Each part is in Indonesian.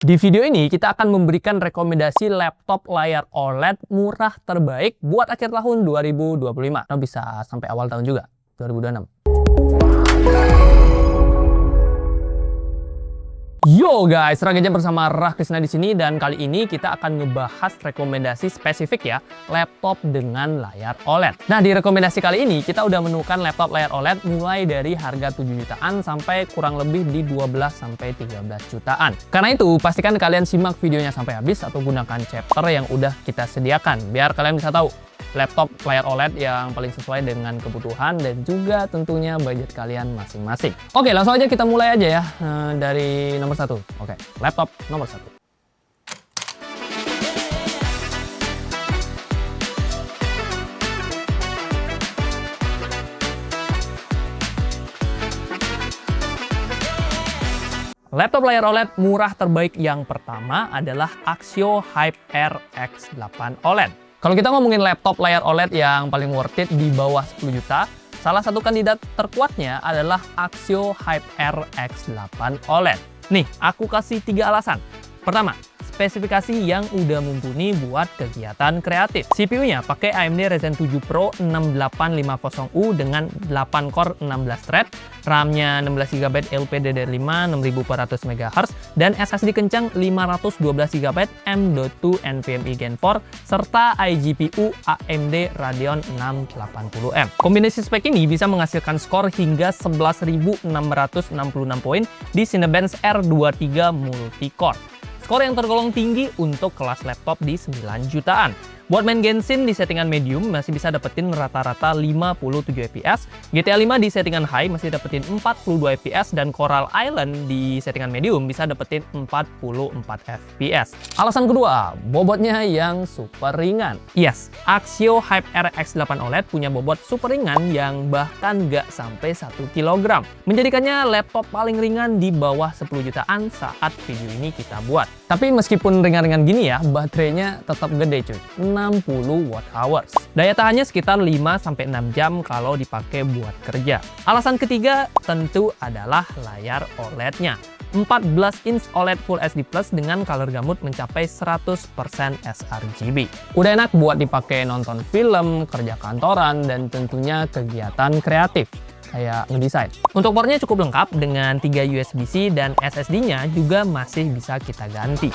Di video ini kita akan memberikan rekomendasi laptop layar OLED murah terbaik buat akhir tahun 2025. Atau bisa sampai awal tahun juga, 2026. Yo guys, Ragaja bersama Rah Krisna di sini, dan kali ini kita akan ngebahas rekomendasi spesifik ya, laptop dengan layar OLED. Nah, di rekomendasi kali ini kita udah menemukan laptop layar OLED mulai dari harga 7 jutaan sampai kurang lebih di 12 sampai 13 jutaan. Karena itu, pastikan kalian simak videonya sampai habis atau gunakan chapter yang udah kita sediakan biar kalian bisa tahu laptop layar OLED yang paling sesuai dengan kebutuhan dan juga tentunya budget kalian masing-masing. Oke, langsung aja kita mulai aja ya dari nomor 1. Oke, laptop nomor 1. Laptop layar OLED murah terbaik yang pertama adalah Axio HyperX X8 OLED. Kalau kita ngomongin laptop layar OLED yang paling worth it di bawah 10 juta, salah satu kandidat terkuatnya adalah Axio HyperX X8 OLED. Nih, aku kasih 3 alasan. Pertama, spesifikasi yang udah mumpuni buat kegiatan kreatif. CPU-nya pakai AMD Ryzen 7 Pro 6850U dengan 8 core 16 thread, RAM-nya 16GB LPDDR5 6400 MHz, dan SSD kencang 512GB M.2 NVMe Gen 4, serta iGPU AMD Radeon 680M. Kombinasi spek ini bisa menghasilkan skor hingga 11.666 poin di Cinebench R23 Multicore. Skor yang tergolong tinggi untuk kelas laptop di 9 jutaan. Buat main Genshin di settingan medium masih bisa dapetin rata-rata 57 fps, GTA 5 di settingan high masih dapetin 42 fps, dan Coral Island di settingan medium bisa dapetin 44 fps. Alasan kedua, bobotnya yang super ringan. Yes, Axio HyperX X8 OLED punya bobot super ringan yang bahkan nggak sampai 1 kg, menjadikannya laptop paling ringan di bawah 10 jutaan saat video ini kita buat. Tapi meskipun ringan-ringan gini ya, baterainya tetap gede cuy, 60 Wh. Daya tahannya sekitar 5-6 jam kalau dipakai buat kerja. Alasan ketiga tentu adalah layar OLED-nya. 14 inch OLED Full HD Plus dengan color gamut mencapai 100% sRGB. Udah enak buat dipakai nonton film, kerja kantoran, dan tentunya kegiatan kreatif kayak ngedesain. Untuk portnya cukup lengkap dengan 3 USB-C dan SSD-nya juga masih bisa kita ganti.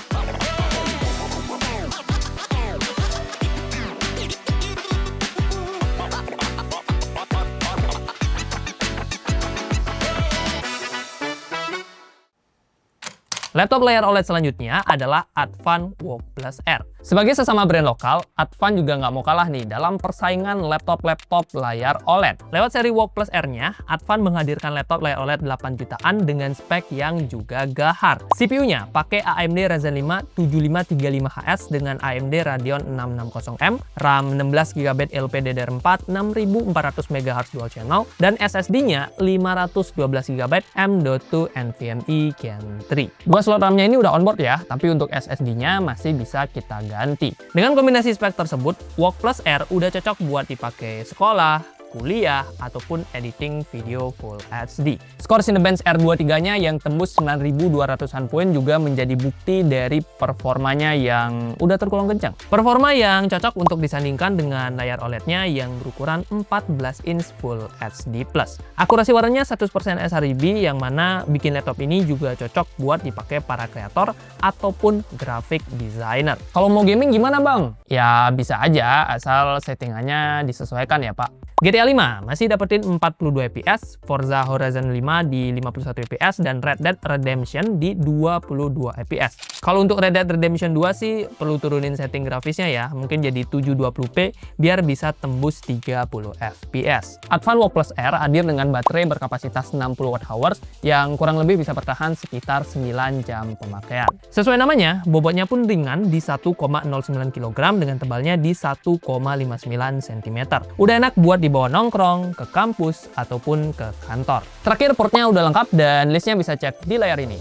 Laptop layar OLED selanjutnya adalah Advan WOOC+ R. Sebagai sesama brand lokal, Advan juga nggak mau kalah nih dalam persaingan laptop-laptop layar OLED. Lewat seri WOOC+ R-nya, Advan menghadirkan laptop layar OLED 8 jutaan dengan spek yang juga gahar. CPU-nya pakai AMD Ryzen 5 7535HS dengan AMD Radeon 660M, RAM 16GB LPDDR4 6400 MHz dual channel, dan SSD-nya 512GB M.2 NVMe Gen 3. Dua slot RAM-nya ini udah onboard ya, tapi untuk SSD-nya masih bisa kita ganti. Dengan kombinasi spek tersebut, WOOC+ R udah cocok buat dipakai sekolah, kuliah, ataupun editing video Full HD. Skor Cinebench R23-nya yang tembus 9.200-an poin juga menjadi bukti dari performanya yang udah tergolong kencang. Performa yang cocok untuk disandingkan dengan layar OLED-nya yang berukuran 14 inch Full HD+. Akurasi warnanya 100% sRGB yang mana bikin laptop ini juga cocok buat dipakai para kreator ataupun graphic designer. Kalau mau gaming gimana bang? Ya bisa aja asal settingannya disesuaikan ya pak. GTA 5 masih dapetin 42 fps, Forza Horizon 5 di 51 fps, dan Red Dead Redemption di 22 fps. Kalau untuk Red Dead Redemption 2 sih perlu turunin setting grafisnya ya, mungkin jadi 720p biar bisa tembus 30 fps. Advan WOOC+ R hadir dengan baterai berkapasitas 60 Wh yang kurang lebih bisa bertahan sekitar 9 jam pemakaian. Sesuai namanya, bobotnya pun ringan di 1,09 kg dengan tebalnya di 1,59 cm. Udah enak buat dibawa nongkrong, ke kampus, ataupun ke kantor. Terakhir, portnya udah lengkap dan listnya bisa cek di layar ini.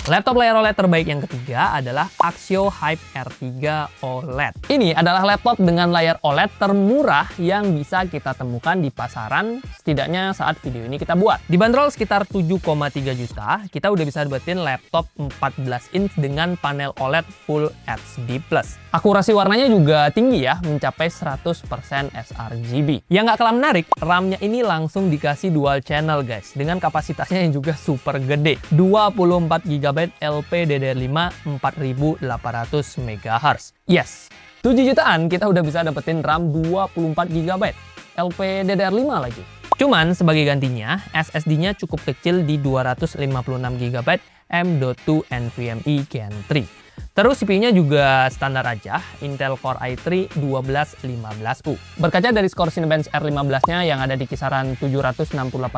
Laptop layar OLED terbaik yang ketiga adalah Axio Hype-R 3 OLED. Ini adalah laptop dengan layar OLED termurah yang bisa kita temukan di pasaran, setidaknya saat video ini kita buat. Dibanderol sekitar 7,3 juta, kita udah bisa dapetin laptop 14 inch dengan panel OLED Full HD+. Akurasi warnanya juga tinggi ya, mencapai 100% sRGB. Yang nggak kalah menarik, RAM-nya ini langsung dikasih dual channel guys, dengan kapasitasnya yang juga super gede, 24 GB LPDDR5 4800 MHz. Yes, 7 jutaan kita udah bisa dapetin RAM 24 GB LPDDR5 lagi. Cuman sebagai gantinya, SSD-nya cukup kecil di 256 GB M.2 NVMe Gen 3. Terus CPU-nya juga standar aja, Intel Core i3 1215U. Berkaca dari skor Cinebench R15-nya yang ada di kisaran 768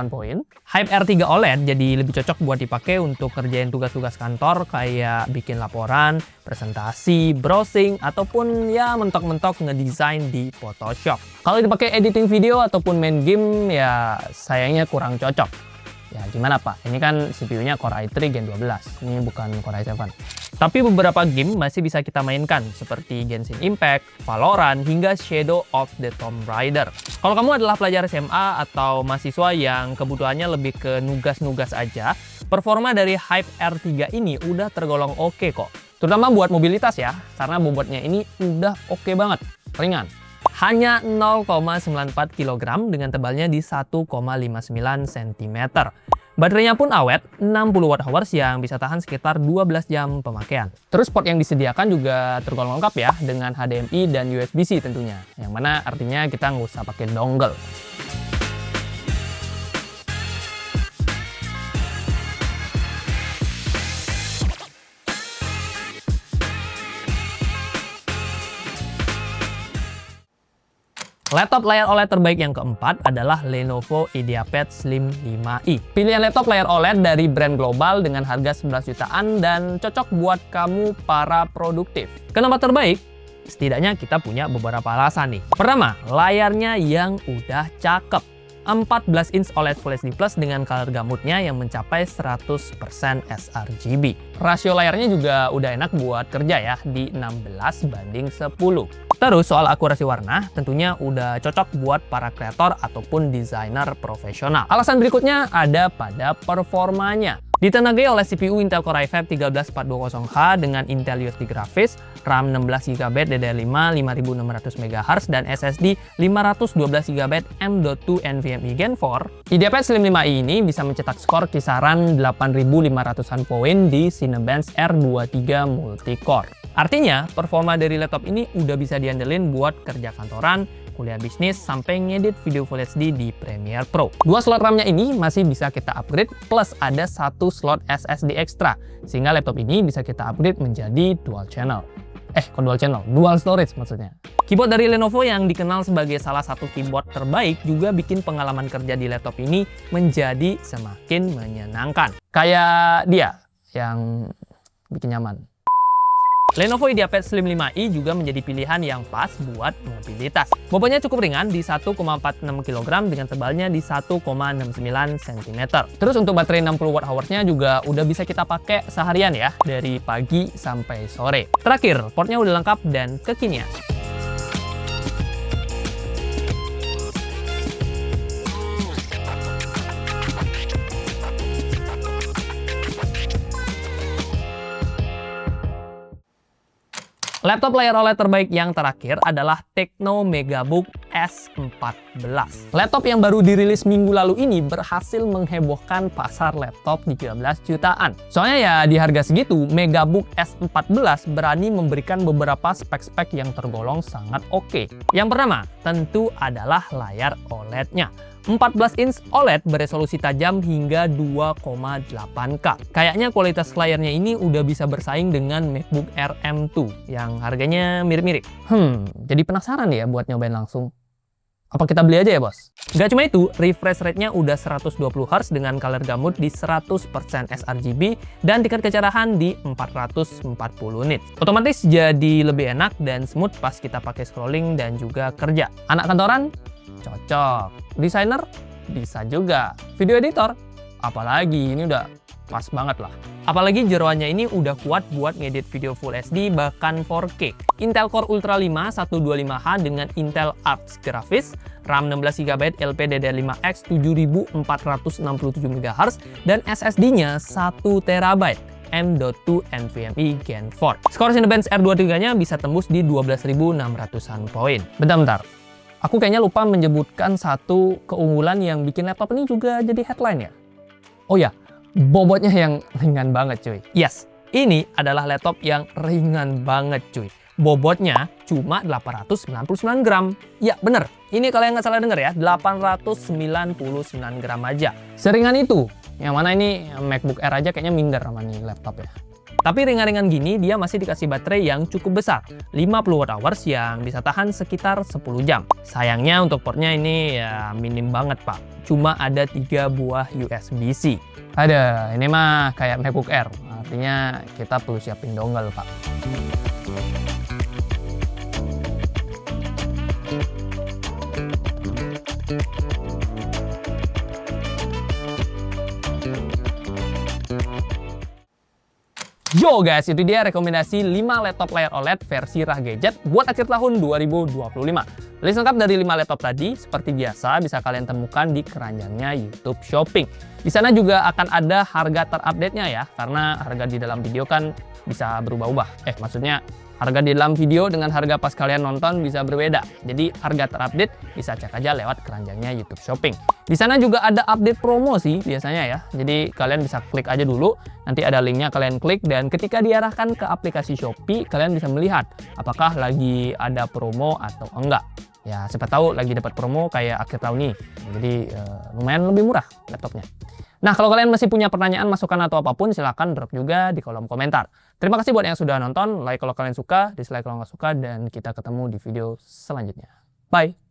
poin, Hype-R 3 OLED jadi lebih cocok buat dipakai untuk kerjain tugas-tugas kantor kayak bikin laporan, presentasi, browsing, ataupun ya mentok-mentok ngedesain di Photoshop. Kalau dipakai editing video ataupun main game ya sayangnya kurang cocok. Ya gimana Pak, ini kan CPU-nya Core i3 Gen 12, ini bukan Core i7. Tapi beberapa game masih bisa kita mainkan, seperti Genshin Impact, Valorant, hingga Shadow of the Tomb Raider. Kalau kamu adalah pelajar SMA atau mahasiswa yang kebutuhannya lebih ke nugas-nugas aja, performa dari Hype-R 3 ini udah tergolong oke kok. Terutama buat mobilitas ya, karena bobotnya ini udah oke banget, ringan. Hanya 0,94 kg dengan tebalnya di 1,59 cm. Baterainya pun awet, 60 Wh yang bisa tahan sekitar 12 jam pemakaian. Terus port yang disediakan juga tergolong lengkap ya, dengan HDMI dan USB-C tentunya. Yang mana artinya kita nggak usah pakai dongle. Laptop layar OLED terbaik yang keempat adalah Lenovo IdeaPad Slim 5i. Pilihan laptop layar OLED dari brand global dengan harga 11 jutaan dan cocok buat kamu para produktif. Kenapa terbaik? Setidaknya kita punya beberapa alasan nih. Pertama, layarnya yang udah cakep. 14 inch OLED Full HD Plus dengan color gamutnya yang mencapai 100% sRGB. Rasio layarnya juga udah enak buat kerja ya, di 16:10. Terus soal akurasi warna, tentunya udah cocok buat para kreator ataupun desainer profesional. Alasan berikutnya ada pada performanya. Ditenagai oleh CPU Intel Core i5 13420H dengan Intel UFD grafis, RAM 16 GB DDR5 5600 MHz dan SSD 512 GB M.2 NVMe Gen 4, IdeaPad Slim 5i ini bisa mencetak skor kisaran 8500-an poin di Cinebench R23 Multicore. Artinya, performa dari laptop ini udah bisa diandelin buat kerja kantoran, kuliah bisnis, sampai ngedit video Full HD di Premiere Pro. Dua slot RAM-nya ini masih bisa kita upgrade, plus ada satu slot SSD ekstra, sehingga laptop ini bisa kita upgrade menjadi dual channel. Kok dual channel? Dual storage maksudnya. Keyboard dari Lenovo yang dikenal sebagai salah satu keyboard terbaik juga bikin pengalaman kerja di laptop ini menjadi semakin menyenangkan. Kayak dia yang bikin nyaman. Lenovo IdeaPad Slim 5i juga menjadi pilihan yang pas buat mobilitas. Bobotnya cukup ringan di 1,46 kg dengan tebalnya di 1,69 cm. Terus untuk baterai 60 Wh-nya juga udah bisa kita pakai seharian ya, dari pagi sampai sore. Terakhir, portnya udah lengkap dan kekinian. Laptop layar OLED terbaik yang terakhir adalah Tecno Megabook S14. Laptop yang baru dirilis minggu lalu ini berhasil menghebohkan pasar laptop 13 jutaan. Soalnya ya di harga segitu, Megabook S14 berani memberikan beberapa spek-spek yang tergolong sangat oke. Yang pertama, tentu adalah layar OLED-nya. 14 inch OLED beresolusi tajam hingga 2,8K. Kayaknya kualitas layarnya ini udah bisa bersaing dengan MacBook Air M2 yang harganya mirip-mirip. Jadi penasaran ya buat nyobain langsung. Apa kita beli aja ya bos? Gak cuma itu, refresh rate-nya udah 120 Hz dengan color gamut di 100% sRGB dan tingkat kecerahan di 440 nits. Otomatis jadi lebih enak dan smooth pas kita pakai scrolling dan juga kerja. Anak kantoran? Cocok. Desainer? Bisa juga. Video editor? Apalagi ini udah pas banget lah. Apalagi jeroannya ini udah kuat buat ngedit video Full HD bahkan 4K. Intel Core Ultra 5 125H dengan Intel Arc grafis, RAM 16GB LPDDR5X 7467 MHz, dan SSD-nya 1TB. M.2 NVMe Gen 4. Skor Cinebench R23-nya bisa tembus di 12.600-an poin. Bentar. Aku kayaknya lupa menyebutkan satu keunggulan yang bikin laptop ini juga jadi headline ya. Oh ya, bobotnya yang ringan banget cuy. Yes, ini adalah laptop yang ringan banget cuy. Bobotnya cuma 899 gram. Ya bener, ini kalian nggak salah denger ya, 899 gram aja. Seringan itu. Yang mana ini MacBook Air aja kayaknya minder sama nih laptop ya. Tapi ringan-ringan gini dia masih dikasih baterai yang cukup besar, 50 Wh yang bisa tahan sekitar 10 jam. Sayangnya untuk portnya ini ya minim banget pak, cuma ada 3 buah USB-C. Ada, ini mah kayak MacBook Air, artinya kita perlu siapin dongle pak. Yo guys, itu dia rekomendasi 5 laptop layar OLED versi Rah Gadget buat akhir tahun 2025. List lengkap dari 5 laptop tadi, seperti biasa bisa kalian temukan di keranjangnya YouTube Shopping. Di sana juga akan ada harga terupdate-nya ya, karena harga di dalam video kan bisa berubah-ubah. Maksudnya harga di dalam video dengan harga pas kalian nonton bisa berbeda. Jadi harga terupdate bisa cek aja lewat keranjangnya YouTube Shopping. Di sana juga ada update promo sih biasanya ya. Jadi kalian bisa klik aja dulu, nanti ada linknya kalian klik dan ketika diarahkan ke aplikasi Shopee kalian bisa melihat apakah lagi ada promo atau enggak. Ya siapa tahu lagi dapat promo kayak akhir tahun nih. Jadi lumayan lebih murah laptopnya. Nah, kalau kalian masih punya pertanyaan, masukan, atau apapun, silahkan drop juga di kolom komentar. Terima kasih buat yang sudah nonton, like kalau kalian suka, dislike kalau nggak suka, dan kita ketemu di video selanjutnya. Bye!